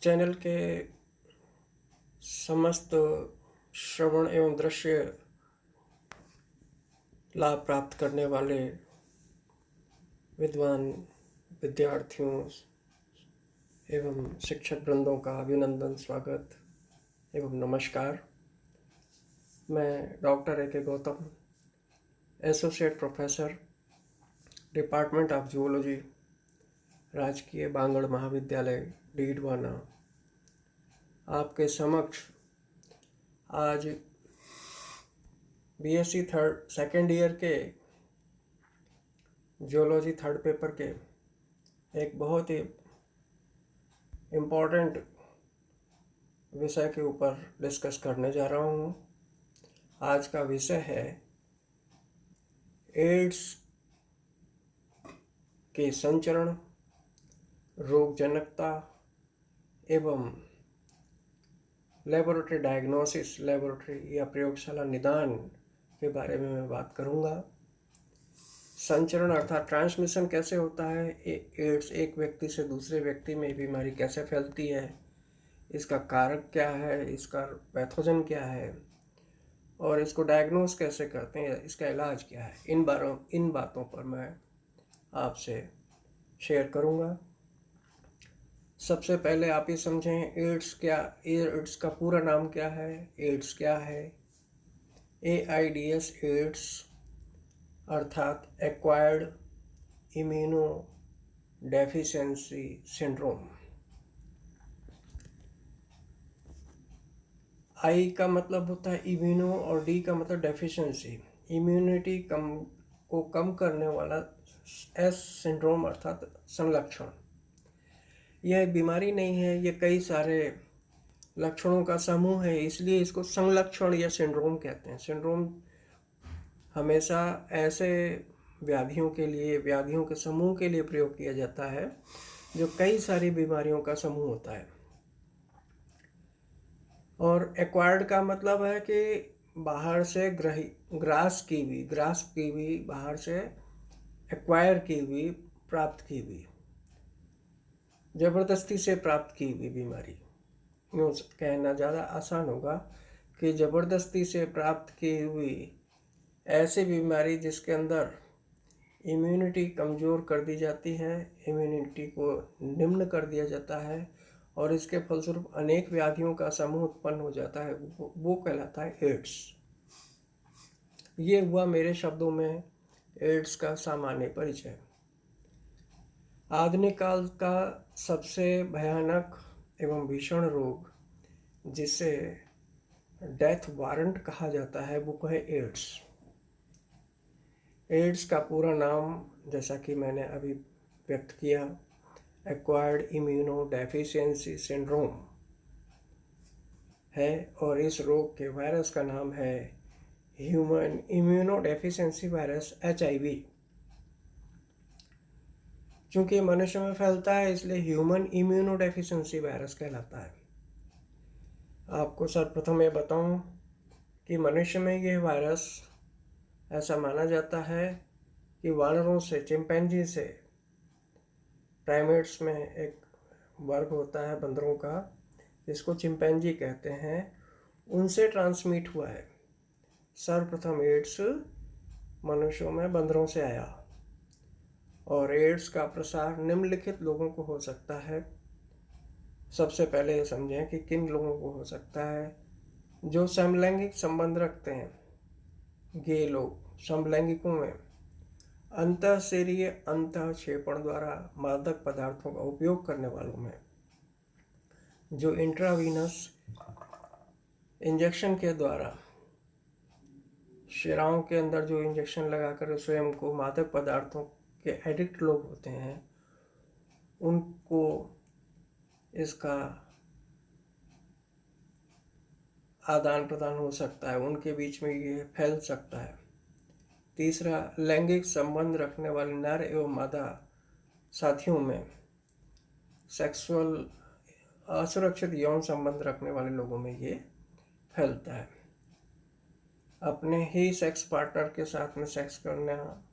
Channel के समस्त श्रवण एवं दृश्य लाभ प्राप्त करने वाले विद्वान विद्यार्थियों एवं शिक्षक वृंदों का अभिनंदन, स्वागत एवं नमस्कार। मैं डॉक्टर ए के Gautam, associate professor, department of zoology, राजकीय बांगड़ महाविद्यालय डीडवाना, आपके समक्ष आज बीएससी सेकेंड ईयर के जियोलॉजी थर्ड पेपर के एक बहुत ही इम्पोर्टेंट विषय के ऊपर डिस्कस करने जा रहा हूँ। आज का विषय है एड्स के संचरण, रोगजनकता एवं लेबोरेटरी डायग्नोसिस, लेबोरेटरी या प्रयोगशाला निदान के बारे में मैं बात करूंगा। संचरण अर्थात ट्रांसमिशन कैसे होता है, एड्स एक व्यक्ति से दूसरे व्यक्ति में बीमारी कैसे फैलती है, इसका कारक क्या है, इसका पैथोजन क्या है और इसको डायग्नोस कैसे करते हैं, इसका इलाज क्या है, इन बातों पर मैं आपसे शेयर करूंगा। सबसे पहले आप ये समझें एड्स का पूरा नाम क्या है। एड्स क्या है? AIDS एड्स अर्थात acquired immuno deficiency syndrome. I का मतलब होता है इम्यूनो और D का मतलब डेफिशिएंसी, इम्यूनिटी को कम करने वाला। S सिंड्रोम अर्थात संलक्षण। यह एक बीमारी नहीं है, यह कई सारे लक्षणों का समूह है, इसलिए इसको संलक्षण या सिंड्रोम कहते हैं। सिंड्रोम हमेशा ऐसे व्याधियों के समूह के लिए प्रयोग किया जाता है जो कई सारी बीमारियों का समूह होता है। और एक्वायर्ड का मतलब है कि बाहर से ग्रास की हुई बाहर से एक्वायर की हुई, प्राप्त की हुई, जबरदस्ती से प्राप्त की हुई बीमारी। यूँ कहना ज़्यादा आसान होगा कि ज़बरदस्ती से प्राप्त की हुई ऐसी बीमारी जिसके अंदर इम्यूनिटी कमज़ोर कर दी जाती है, इम्यूनिटी को निम्न कर दिया जाता है और इसके फलस्वरूप अनेक व्याधियों का समूह उत्पन्न हो जाता है, वो कहलाता है एड्स। ये हुआ मेरे शब्दों में एड्स का सामान्य परिचय। आधुनिक काल का सबसे भयानक एवं भीषण रोग जिसे डेथ वारंट कहा जाता है वो है एड्स। एड्स का पूरा नाम, जैसा कि मैंने अभी व्यक्त किया, एक्वायर्ड इम्यूनो डेफिशिएंसी सिंड्रोम है और इस रोग के वायरस का नाम है human immuno deficiency virus HIV। चूंकि मनुष्य में फैलता है इसलिए ह्यूमन इम्यूनो डेफिशिएंसी वायरस कहलाता है। आपको सर्वप्रथम ये बताऊं कि मनुष्य में यह वायरस ऐसा माना जाता है कि वानरों से, चिंपैंजी से, प्राइमेट्स में एक वर्ग होता है बंदरों का जिसको चिंपैंजी कहते हैं, उनसे ट्रांसमिट हुआ है। सर्वप्रथम एड्स मनुष्यों में बंदरों से आया और एड्स का प्रसार निम्नलिखित लोगों को हो सकता है। सबसे पहले ये समझें कि किन लोगों को हो सकता है। जो समलैंगिक संबंध रखते हैं, गे लोग, समलैंगिकों में अंतःशरीय अंतःक्षेपण द्वारा मादक पदार्थों का उपयोग करने वालों में, जो इंट्रावीनस इंजेक्शन के द्वारा शिराओं के अंदर जो इंजेक्शन लगाकर स्वयं को मादक पदार्थों के एडिक्ट लोग होते हैं, उनको इसका आदान प्रदान हो सकता है, उनके बीच में ये फैल सकता है। तीसरा, लैंगिक संबंध रखने वाले नर एवं मादा साथियों में, सेक्सुअल असुरक्षित यौन संबंध रखने वाले लोगों में ये फैलता है। अपने ही सेक्स पार्टनर के साथ में सेक्स करना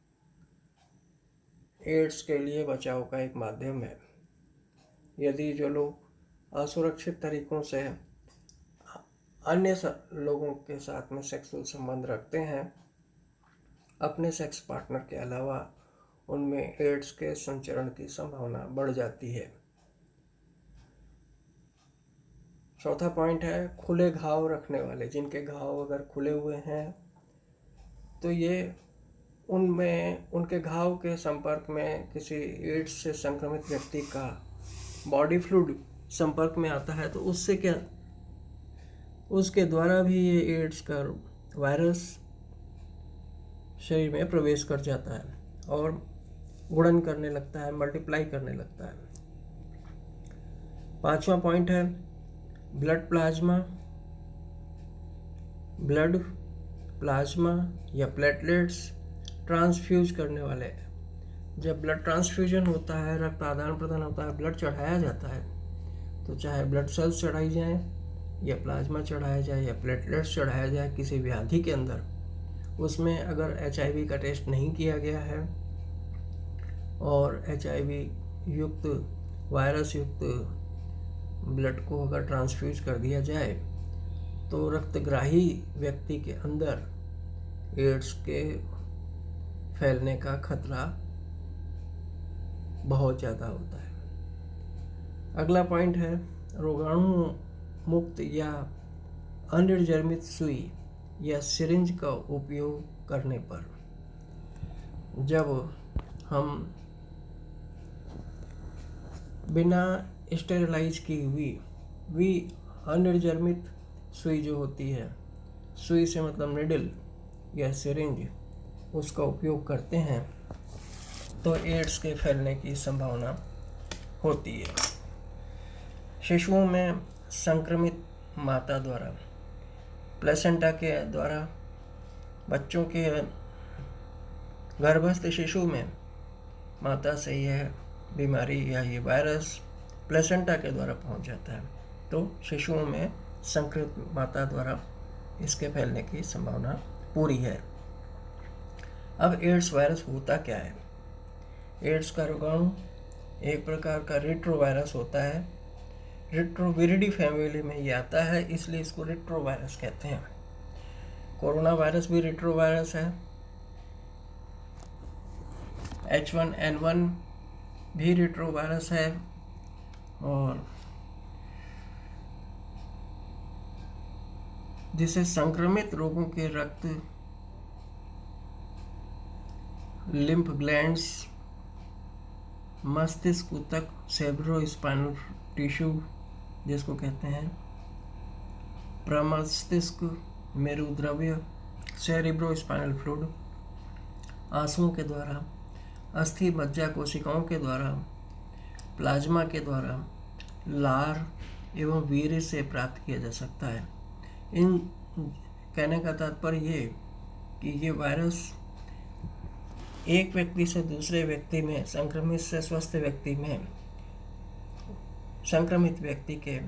एड्स के लिए बचाव का एक माध्यम है। यदि जो लोग असुरक्षित तरीकों से अन्य लोगों के साथ में सेक्सुअल संबंध रखते हैं, अपने सेक्स पार्टनर के अलावा उनमें एड्स के संचरण की संभावना बढ़ जाती है। चौथा पॉइंट है खुले घाव रखने वाले। जिनके घाव अगर खुले हुए हैं तो ये उनमें उनके घाव के संपर्क में किसी एड्स से संक्रमित व्यक्ति का बॉडी फ्लूइड संपर्क में आता है तो उसके द्वारा भी ये एड्स का वायरस शरीर में प्रवेश कर जाता है और गुणन करने लगता है, मल्टीप्लाई करने लगता है। पांचवा पॉइंट है ब्लड प्लाज्मा या प्लेटलेट्स ट्रांसफ्यूज करने वाले। जब ब्लड ट्रांसफ्यूजन होता है, रक्त आदान प्रदान होता है, ब्लड चढ़ाया जाता है, तो चाहे ब्लड सेल्स चढ़ाई जाए या प्लाज्मा चढ़ाया जाए या प्लेटलेट्स चढ़ाया जाए किसी व्याधि के अंदर, उसमें अगर HIV का टेस्ट नहीं किया गया है और HIV युक्त वायरस युक्त ब्लड को अगर ट्रांसफ्यूज कर दिया जाए तो रक्तग्राही व्यक्ति के अंदर एड्स के फैलने का खतरा बहुत ज़्यादा होता है। अगला पॉइंट है रोगाणु मुक्त या अनिर्जर्मित सुई या सिरिंज का उपयोग करने पर। जब हम बिना स्टेरिलाइज की हुई अनिर्जर्मित सुई जो होती है, सुई से मतलब निडल या सिरिंज, उसका उपयोग करते हैं तो एड्स के फैलने की संभावना होती है। शिशुओं में संक्रमित माता द्वारा, प्लेसेंटा के द्वारा, बच्चों के गर्भस्थ शिशु में माता से यह बीमारी या ये वायरस प्लेसेंटा के द्वारा पहुंच जाता है तो शिशुओं में संक्रमित माता द्वारा इसके फैलने की संभावना पूरी है। अब एड्स वायरस होता क्या है? एड्स का रोगाणु एक प्रकार का रेट्रोवायरस होता है। रेट्रोविरिडी फैमिली में ये आता है, इसलिए इसको रेट्रोवायरस कहते हैं। कोरोना वायरस भी रेट्रोवायरस है। H1N1 भी रेट्रोवायरस है और जिसे संक्रमित रोगों के रक्त, लिम्फ ग्लैंड्स, मस्तिष्क ऊतक, सेरेब्रोस्पाइनल टिश्यू जिसको कहते हैं, प्रमस्तिष्क, मेरुद्रव्य, सेरेब्रोस्पाइनल फ्लूइड, आंसुओं के द्वारा, अस्थि मज्जा कोशिकाओं के द्वारा, प्लाज्मा के द्वारा, लार एवं वीर्य से प्राप्त किया जा सकता है। इन कहने का तात्पर्य ये कि ये वायरस एक व्यक्ति से दूसरे व्यक्ति में, संक्रमित से स्वस्थ व्यक्ति में, संक्रमित व्यक्ति के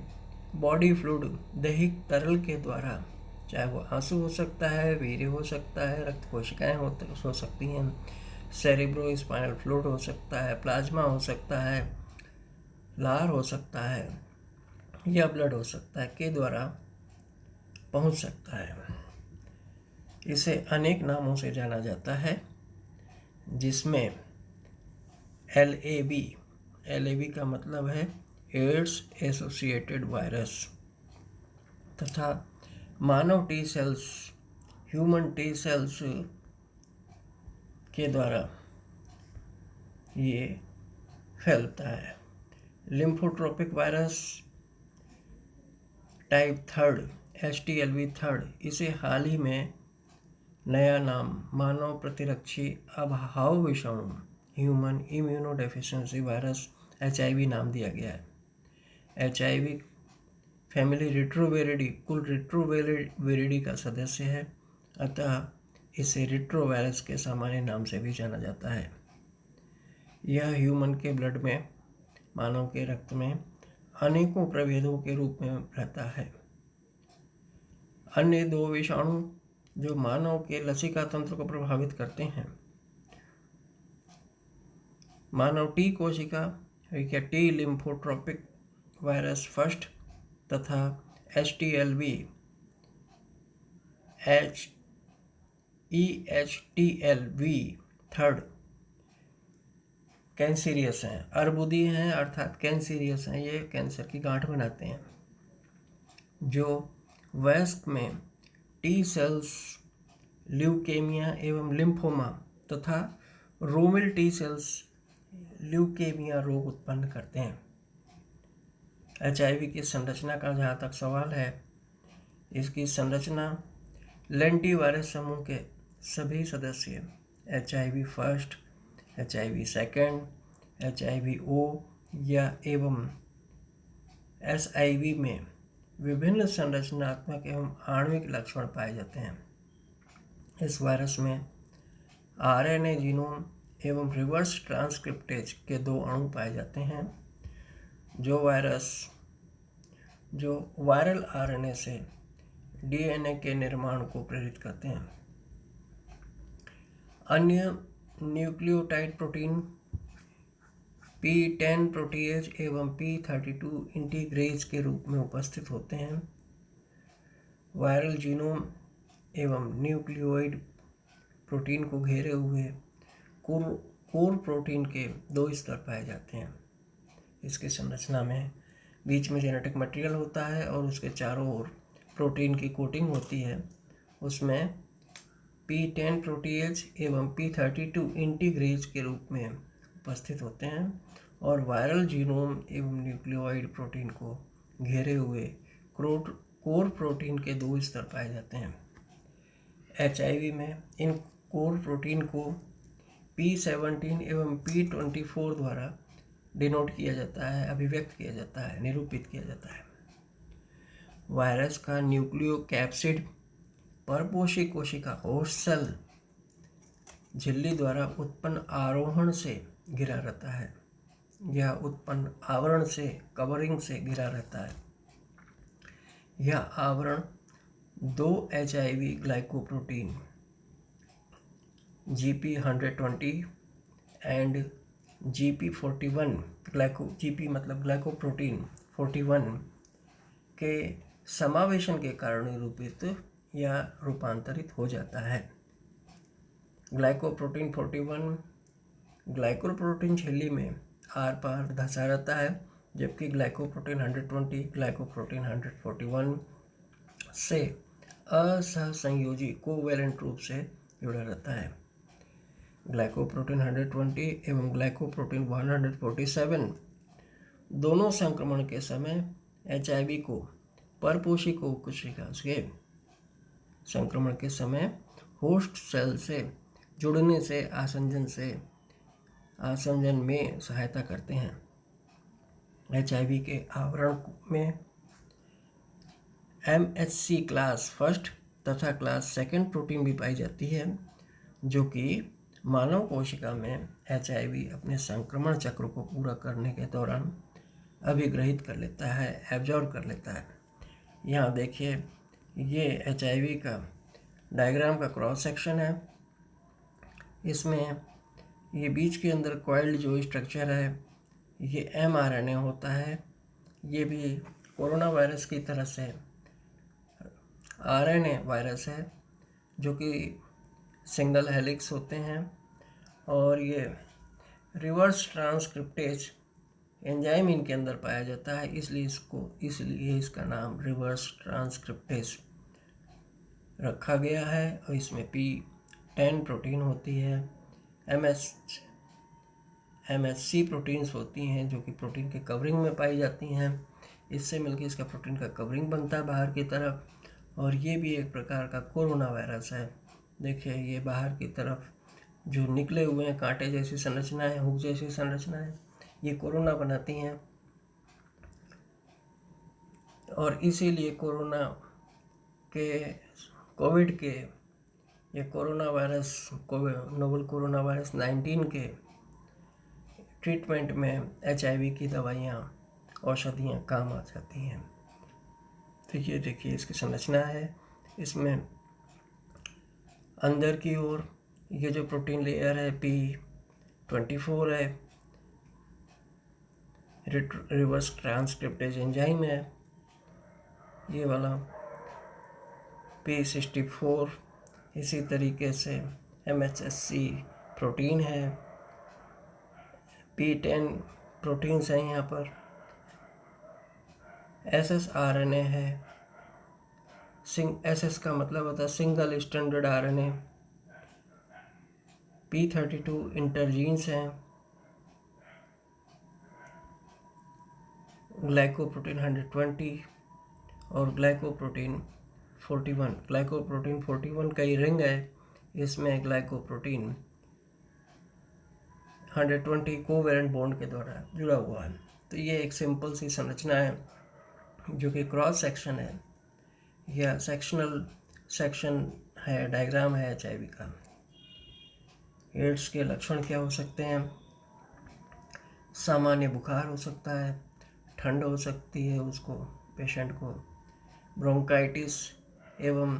बॉडी फ्लूइड, दैहिक तरल के द्वारा, चाहे वो आंसू हो सकता है, वीर्य हो सकता है, रक्त कोशिकाएं हो सकती हैं, सेरेब्रोस्पाइनल फ्लूइड हो सकता है, प्लाज्मा हो सकता है, लार हो सकता है या ब्लड हो सकता है, के द्वारा पहुंच सकता है। इसे अनेक नामों से जाना जाता है जिसमें LAV का मतलब है एड्स एसोसिएटेड वायरस, तथा मानव T cells, human T cells के द्वारा ये फैलता है। लिम्फोट्रोपिक वायरस टाइप 3 HTLV-3, इसे हाल ही में नया नाम मानव प्रतिरक्षी अभाव विषाणु, ह्यूमन इम्यूनोडेफिशिएंसी वायरस HIV नाम दिया गया है। HIV फैमिली रेट्रोविरिडी कुल रेट्रोविरिडी का सदस्य है, अतः इसे रेट्रोवायरस के सामान्य नाम से भी जाना जाता है। यह ह्यूमन के ब्लड में, मानव के रक्त में अनेकों प्रभेदों के रूप में रहता है। अन्य 2 विषाणु जो मानव के लसिका तंत्र को प्रभावित करते हैं, मानव टी कोशिका या टी लिम्फोट्रोपिक वायरस फर्स्ट तथा HTLV EHTLV थर्ड कैंसीरियस हैं, अर्बुदी हैं अर्थात कैंसीरियस हैं। ये कैंसर की गांठ बनाते हैं जो वयस्क में टी सेल्स, ल्यूकेमिया एवं लिम्फोमा तथा रोमिल टी सेल्स ल्यूकेमिया रोग उत्पन्न करते हैं। HIV की संरचना का जहाँ तक सवाल है, इसकी संरचना लेंटिवायरस समूह के सभी सदस्य HIV first, HIV second, HIV-O या एवं SIV में विभिन्न संरचनात्मक एवं आणविक लक्षण पाए जाते हैं। इस वायरस में RNA जीनोम एवं रिवर्स ट्रांसक्रिप्टेज के 2 अणु पाए जाते हैं जो वायरल RNA से DNA के निर्माण को प्रेरित करते हैं। अन्य न्यूक्लियोटाइड प्रोटीन P10 प्रोटीएज एवं P32 इंटीग्रेज के रूप में उपस्थित होते हैं। वायरल जीनोम एवं न्यूक्लियोइड प्रोटीन को घेरे हुए कोर प्रोटीन के 2 स्तर पाए जाते हैं। इसकी संरचना में बीच में जेनेटिक मटेरियल होता है और उसके चारों ओर प्रोटीन की कोटिंग होती है। उसमें P10 प्रोटीएज एवं P32 इंटीग्रेज के रूप में उपस्थित होते हैं और वायरल जीनोम एवं न्यूक्लियोइड प्रोटीन को घेरे हुए कोर प्रोटीन के 2 स्तर पाए जाते हैं। HIV में इन कोर प्रोटीन को P17 एवं P24 द्वारा डिनोट किया जाता है, अभिव्यक्त किया जाता है, निरूपित किया जाता है। वायरस का न्यूक्लियोकैप्सिड परपोषी कोशिका होस्ट सेल झिल्ली द्वारा उत्पन्न आरोहण से घिरा रहता है या उत्पन्न आवरण से, कवरिंग से घिरा रहता है। यह आवरण 2 HIV glycoprotein GP120 and GP41 GP मतलब ग्लाइकोप्रोटीन 41 के समावेशन के कारण निरूपित या रूपांतरित हो जाता है। ग्लाइकोप्रोटीन 41 ग्लाइकोप्रोटीन झिल्ली में आर पार धंसा रहता है, जबकि ग्लाइकोप्रोटीन 120 ग्लाइकोप्रोटीन 141 से असहसंयोजी कोवैलेंट रूप से जुड़ा रहता है। ग्लाइकोप्रोटीन 120 एवं ग्लाइकोप्रोटीन 147 दोनों संक्रमण के समय HIV को परपोषी कोशिका के संक्रमण के समय होस्ट सेल से जुड़ने से आसंजन में सहायता करते हैं। HIV के आवरण में MHC क्लास फर्स्ट तथा क्लास सेकेंड प्रोटीन भी पाई जाती है, जो कि मानव कोशिका में HIV अपने संक्रमण चक्र को पूरा करने के दौरान अभिग्रहित कर लेता है, एब्जॉर्ब कर लेता है। यहाँ देखिए, ये HIV का डायग्राम का क्रॉस सेक्शन है। इसमें ये बीच के अंदर कॉइल्ड जो स्ट्रक्चर है, ये mRNA होता है। ये भी कोरोना वायरस की तरह से RNA वायरस है, जो कि सिंगल हेलिक्स होते हैं और ये रिवर्स ट्रांसक्रिप्टेज एंजाइम इनके अंदर पाया जाता है, इसलिए इसका नाम रिवर्स ट्रांसक्रिप्टेज रखा गया है। और इसमें P10 प्रोटीन होती है, MHC प्रोटीन्स होती हैं जो कि प्रोटीन के कवरिंग में पाई जाती हैं। इससे मिलकर इसका प्रोटीन का कवरिंग बनता है बाहर की तरफ, और ये भी एक प्रकार का कोरोना वायरस है। देखिए, ये बाहर की तरफ जो निकले हुए हैं कांटे जैसी संरचनाएं, हुक जैसी संरचनाएं, ये कोरोना बनाती हैं। और इसीलिए कोविड के ये corona virus novel corona virus 19 के ट्रीटमेंट में HIV की दवाइयाँ, औषधियाँ काम आ जाती हैं। तो ये देखिए, इसकी संरचना है। इसमें अंदर की ओर ये जो प्रोटीन लेयर है P24 है, रिवर्स ट्रांसक्रिप्टेज एंजाइम है ये वाला, P64। इसी तरीके से MHSC प्रोटीन है, P10 प्रोटीन्स हैं यहाँ पर, SSRNA है, SS का मतलब होता है सिंगल स्टैंडर्ड RNA, P32 इंटरजीन्स हैं, ग्लाइकोप्रोटीन 120 और ग्लाइकोप्रोटीन 41। ग्लाइकोप्रोटीन 41 का ही रिंग है, इसमें ग्लाइकोप्रोटीन 120 कोवेलेंट बॉन्ड के द्वारा जुड़ा हुआ है। तो ये एक सिंपल सी संरचना है जो कि क्रॉस सेक्शन है या सेक्शन है, डायग्राम है HIV का। एड्स के लक्षण क्या हो सकते हैं? सामान्य बुखार हो सकता है, ठंड हो सकती है उसको, पेशेंट को, ब्रोंकाइटिस एवं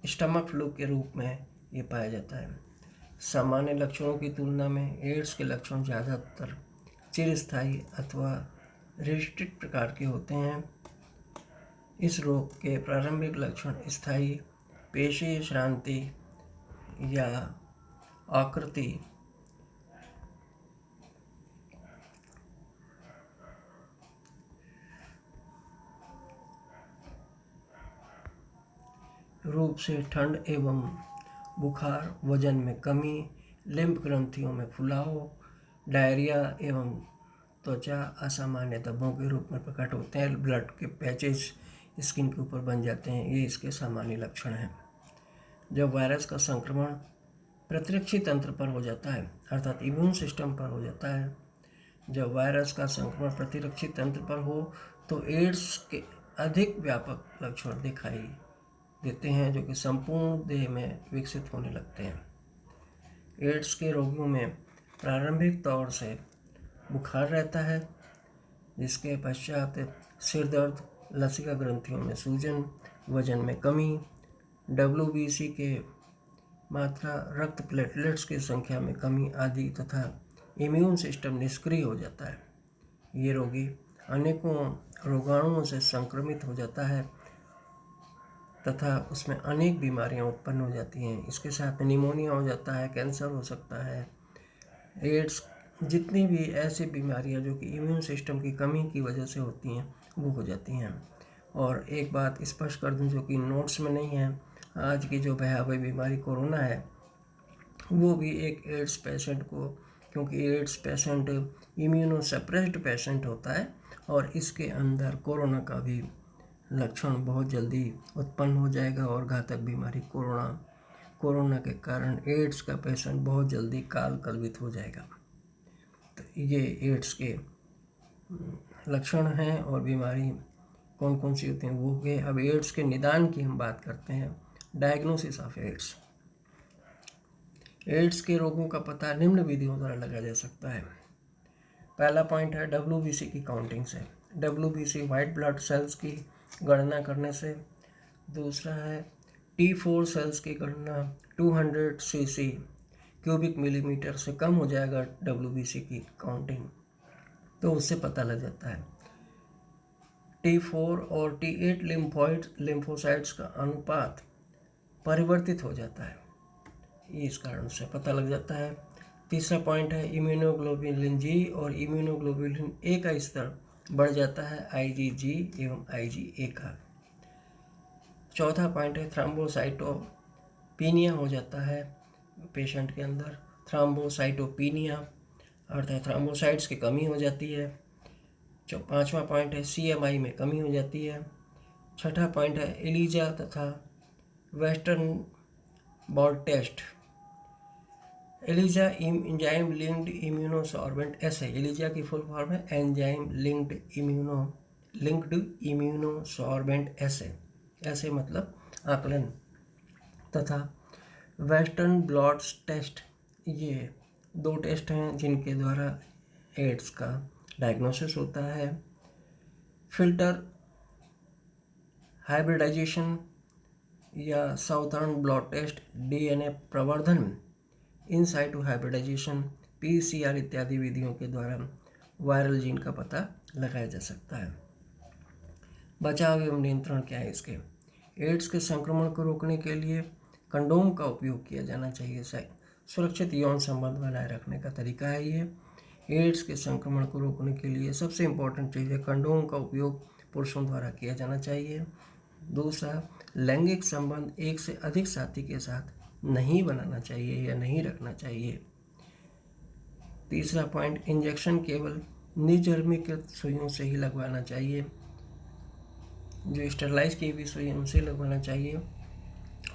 स्टमक फ्लू के रूप में ये पाया जाता है। सामान्य लक्षणों की तुलना में एड्स के लक्षण ज़्यादातर चिरस्थायी अथवा रिस्ट्रिक्ट प्रकार के होते हैं। इस रोग के प्रारंभिक लक्षण स्थायी पेशी श्रांति या आकृति रूप से ठंड एवं बुखार, वजन में कमी, लिम्फ ग्रंथियों में फुलाव, डायरिया एवं त्वचा असामान्य धब्बों के रूप में प्रकट होते हैं। ब्लड के पैचेस स्किन के ऊपर बन जाते हैं, ये इसके सामान्य लक्षण हैं। जब वायरस का संक्रमण प्रतिरक्षी तंत्र पर हो जाता है, अर्थात इम्यून सिस्टम पर हो जाता है, जब वायरस का संक्रमण प्रतिरक्षी तंत्र पर हो तो एड्स के अधिक व्यापक लक्षण दिखाई देते हैं जो कि संपूर्ण देह में विकसित होने लगते हैं। एड्स के रोगियों में प्रारंभिक तौर से बुखार रहता है, जिसके पश्चात सिर दर्द, लसिका ग्रंथियों में सूजन, वजन में कमी, WBC के मात्रा, रक्त प्लेटलेट्स की संख्या में कमी आदि तथा इम्यून सिस्टम निष्क्रिय हो जाता है। ये रोगी अनेकों रोगाणुओं से संक्रमित हो जाता है तथा उसमें अनेक बीमारियां उत्पन्न हो जाती हैं। इसके साथ निमोनिया हो जाता है, कैंसर हो सकता है। एड्स जितनी भी ऐसी बीमारियां जो कि इम्यून सिस्टम की कमी की वजह से होती हैं वो हो जाती हैं। और एक बात स्पष्ट कर दूं जो कि नोट्स में नहीं है, आज की जो भयावह बीमारी कोरोना है वो भी एक एड्स पेशेंट को, क्योंकि ads patient immuno suppressed patient होता है और इसके अंदर कोरोना का भी लक्षण बहुत जल्दी उत्पन्न हो जाएगा और घातक बीमारी कोरोना के कारण एड्स का पेशेंट बहुत जल्दी काल कल्पित हो जाएगा। तो ये एड्स के लक्षण हैं और बीमारी कौन कौन सी होती हैं वो हो गए। अब एड्स के निदान की हम बात करते हैं। Diagnosis of ads. एड्स के रोगों का पता निम्न विधियों द्वारा लगाया जा सकता है। पहला पॉइंट है WBC की काउंटिंग से, WBC वाइट ब्लड सेल्स की गणना करने से। दूसरा है T4 सेल्स की गणना 200 cc क्यूबिक मिलीमीटर से कम हो जाएगा WBC की काउंटिंग, तो उससे पता लग जाता है। T4 और T8 लिम्फोसाइट्स का अनुपात परिवर्तित हो जाता है, ये इस कारण से पता लग जाता है। तीसरा पॉइंट है इम्यूनोग्लोबुलिन G और इम्यूनोग्लोबुलिन A का स्तर बढ़ जाता है, IgG एवं IgA का। चौथा पॉइंट है थ्रोम्बोसाइटोपिनिया हो जाता है पेशेंट के अंदर। थ्रोम्बोसाइटोपिनिया अर्थात थ्रोम्बोसाइट्स की कमी हो जाती है। पांचवा पॉइंट है CMI में कमी हो जाती है। छठा पॉइंट है एलिजा तथा western blot test. ELISA enzyme linked immunosorbent assay, ELISA की फुल फॉर्म है एंजाइम लिंक्ड इम्यूनोसॉर्बेंट ऐसे मतलब आकलन, तथा वेस्टर्न ब्लॉट टेस्ट। ये दो टेस्ट हैं जिनके द्वारा एड्स का डायग्नोसिस होता है। फिल्टर हाइब्रिडाइजेशन या साउथर्न ब्लॉट टेस्ट, DNA प्रवर्धन, इन साइटो हाइब्रिडाइजेशन, PCR इत्यादि विधियों के द्वारा वायरल जीन का पता लगाया जा सकता है। बचाव एवं नियंत्रण क्या है इसके? एड्स के संक्रमण को रोकने के लिए कंडोम का उपयोग किया जाना चाहिए। सुरक्षित यौन संबंध बनाए रखने का तरीका है ये। एड्स के संक्रमण को रोकने के लिए सबसे इम्पोर्टेंट चीज़ है कंडोम का उपयोग पुरुषों द्वारा किया जाना चाहिए। दूसरा, लैंगिक संबंध एक से अधिक साथी के साथ नहीं बनाना चाहिए या नहीं रखना चाहिए। तीसरा पॉइंट, इंजेक्शन केवल निर्जमीकृत सुइयों से ही लगवाना चाहिए, जो स्टेरलाइज की हुई सुई उनसे लगवाना चाहिए।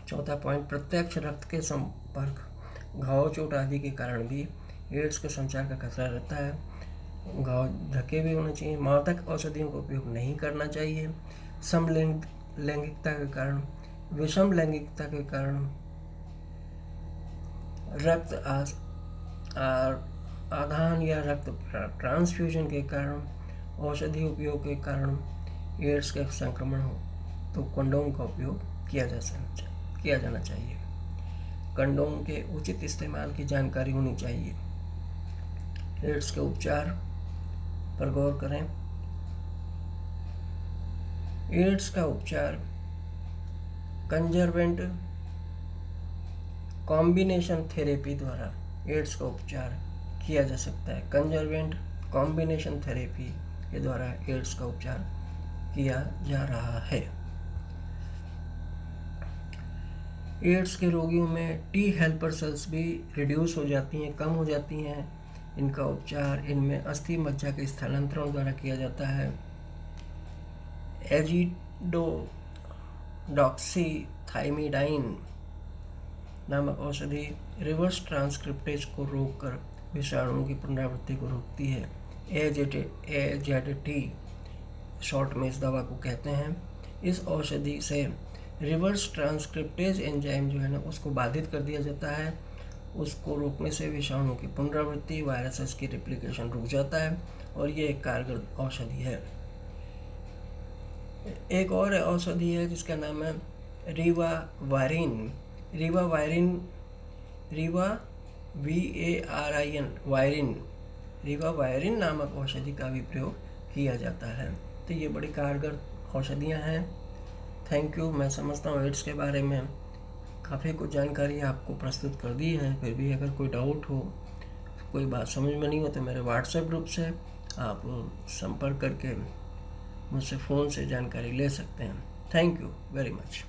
चौथा पॉइंट, प्रत्यक्ष रक्त के संपर्क, घाव, चोट आदि के कारण भी एड्स के संचार का खतरा रहता है। घाव ढके भी होने चाहिए। मादक औषधियों का उपयोग नहीं करना चाहिए। समलैंगिकता के कारण, विषम लैंगिकता के कारण, रक्त आदान या रक्त ट्रांसफ्यूजन के कारण, औषधि उपयोग के कारण एड्स का संक्रमण हो तो कंडोम का उपयोग किया जाना चाहिए। कंडोम के उचित इस्तेमाल की जानकारी होनी चाहिए। एड्स के उपचार पर गौर करें। एड्स का उपचार कंजर्वेंट कॉम्बिनेशन थेरेपी द्वारा एड्स का उपचार किया जा सकता है। कंजर्वेंट कॉम्बिनेशन थेरेपी के द्वारा एड्स का उपचार किया जा रहा है। एड्स के रोगियों में टी हेल्पर सेल्स भी रिड्यूस हो जाती हैं, कम हो जाती हैं। इनका उपचार इनमें अस्थि मज्जा के स्थानांतरण द्वारा किया जाता है। एजिडोडॉक्सीथाइमिडाइन नामक औषधि रिवर्स ट्रांसक्रिप्टेज को रोककर विषाणुओं की पुनरावृत्ति को रोकती है। एजेडिटी शॉर्ट में इस दवा को कहते हैं। इस औषधि से रिवर्स ट्रांसक्रिप्टेज एंजाइम जो है ना उसको बाधित कर दिया जाता है। उसको रोकने से विषाणुओं की पुनरावृत्ति, वायरसेस की रिप्लिकेशन रुक जाता है और ये एक कारगर औषधि है। एक और औषधि है जिसका नाम है रिवावायरिन। रिवावायरिन नामक औषधि का भी प्रयोग किया जाता है। तो ये बड़ी कारगर औषधियाँ हैं। Thank you. मैं समझता हूँ एड्स के बारे में काफ़ी कुछ जानकारी आपको प्रस्तुत कर दी है। फिर भी अगर कोई डाउट हो, कोई बात समझ में नहीं हो तो मेरे व्हाट्सएप ग्रुप से आप संपर्क करके मुझसे फ़ोन से जानकारी ले सकते हैं। Thank you very much.